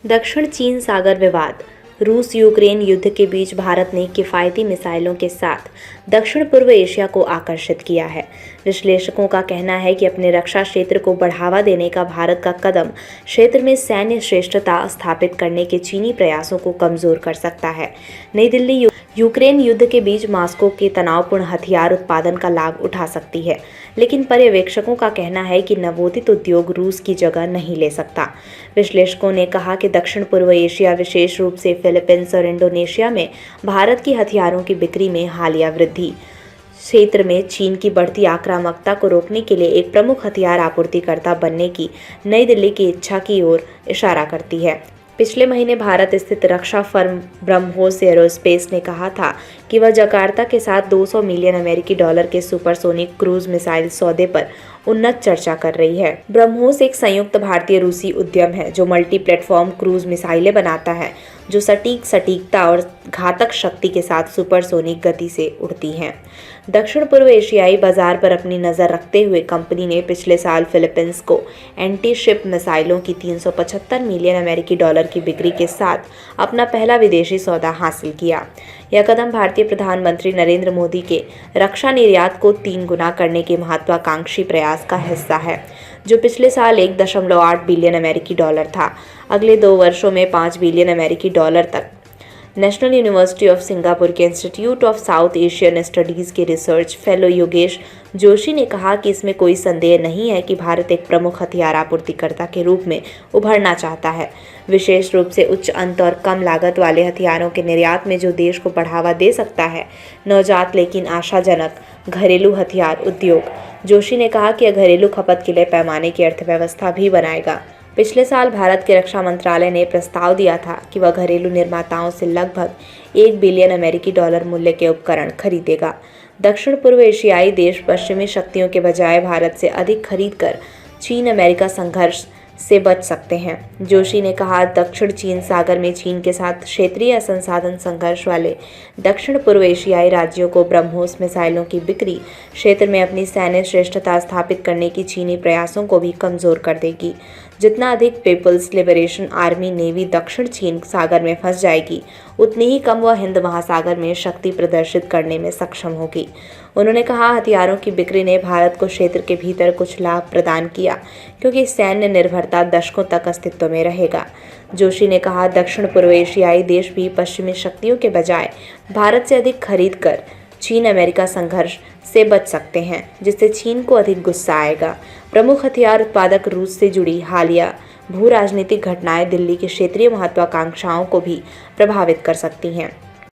दक्षिण चीन सागर विवाद। रूस यूक्रेन युद्ध के बीच भारत ने किफ़ायती मिसाइलों के साथ दक्षिण पूर्व एशिया को आकर्षित किया है। विश्लेषकों का कहना है कि अपने रक्षा क्षेत्र को बढ़ावा देने का भारत का कदम क्षेत्र में सैन्य श्रेष्ठता स्थापित करने के चीनी प्रयासों को कमजोर कर सकता है। नई दिल्ली यूक्रेन युद्ध के बीच मॉस्को के तनावपूर्ण हथियार उत्पादन का लाभ उठा सकती है, लेकिन पर्यवेक्षकों का कहना है कि नवोदित उद्योग रूस की जगह नहीं ले सकता। विश्लेषकों ने कहा कि दक्षिण पूर्व एशिया, विशेष रूप से फिलीपींस और इंडोनेशिया में भारत की हथियारों की बिक्री में हालिया वृद्धि क्षेत्र में चीन की बढ़ती आक्रामकता को रोकने के लिए एक प्रमुख हथियार आपूर्तिकर्ता बनने की नई दिल्ली की इच्छा की ओर इशारा करती है। पिछले महीने भारत स्थित रक्षा फर्म ब्रह्मोस एरोस्पेस ने कहा था कि वह जकार्ता के साथ 200 मिलियन अमेरिकी डॉलर के सुपरसोनिक क्रूज मिसाइल सौदे पर उन्नत चर्चा कर रही है। ब्रह्मोस एक संयुक्त भारतीय रूसी उद्यम है जो मल्टी प्लेटफॉर्म क्रूज मिसाइलें बनाता है जो सटीकता और घातक शक्ति के साथ सुपरसोनिक गति से उड़ती हैं। दक्षिण पूर्व एशियाई बाजार पर अपनी नज़र रखते हुए कंपनी ने पिछले साल फिलीपींस को एंटी शिप मिसाइलों की 375 मिलियन अमेरिकी डॉलर की बिक्री के साथ अपना पहला विदेशी सौदा हासिल किया। यह कदम भारतीय प्रधानमंत्री नरेंद्र मोदी के रक्षा निर्यात को 3 गुना करने के महत्वाकांक्षी प्रयास का हिस्सा है, जो पिछले साल 1.8 बिलियन अमेरिकी डॉलर था। अगले 2 वर्षों में 5 बिलियन अमेरिकी डॉलर तक। नेशनल यूनिवर्सिटी ऑफ सिंगापुर के institute of south Asian studies के रिसर्च फेलो योगेश जोशी ने कहा कि इसमें कोई संदेह नहीं है कि भारत एक प्रमुख हथियार आपूर्तिकर्ता के रूप में उभरना चाहता है, विशेष रूप से उच्च अंत और कम लागत वाले हथियारों के निर्यात में, जो देश को बढ़ावा दे सकता है। नवजात लेकिन आशाजनक घरेलू हथियार उद्योग। जोशी ने कहा कि यह घरेलू खपत के लिए पैमाने की अर्थव्यवस्था भी बनाएगा। पिछले साल भारत के रक्षा मंत्रालय ने प्रस्ताव दिया था कि वह घरेलू निर्माताओं से लगभग 1 बिलियन अमेरिकी डॉलर मूल्य के उपकरण खरीदेगा। दक्षिण पूर्व एशियाई देश पश्चिमी शक्तियों के बजाय भारत से अधिक खरीद कर चीन अमेरिका संघर्ष से बच सकते हैं। जोशी ने कहा, दक्षिण चीन सागर में चीन के साथ क्षेत्रीय संसाधन संघर्ष वाले दक्षिण पूर्व एशियाई राज्यों को ब्रह्मोस मिसाइलों की बिक्री क्षेत्र में अपनी सैन्य श्रेष्ठता स्थापित करने की चीनी प्रयासों को भी कमजोर कर देगी। जितना अधिक पीपल्स लिबरेशन आर्मी नेवी दक्षिण चीन सागर में फंस जाएगी, उतनी ही कम वह हिंद महासागर में शक्ति प्रदर्शित करने में सक्षम होगी। उन्होंने कहा, हथियारों की बिक्री ने भारत को क्षेत्र के भीतर कुछ लाभ प्रदान किया, क्योंकि सैन्य निर्भरता दशकों तक अस्तित्व में रहेगा। जोशी ने कहा, दक्षिण पूर्व एशियाई देश भी पश्चिमी शक्तियों के बजाय भारत से अधिक खरीद कर चीन अमेरिका संघर्ष से बच सकते हैं, जिससे चीन को अधिक गुस्सा आएगा। प्रमुख हथियार उत्पादक रूस से जुड़ी हालिया भू राजनीतिक घटनाएं दिल्ली की क्षेत्रीय महत्वाकांक्षाओं को भी प्रभावित कर सकती हैं।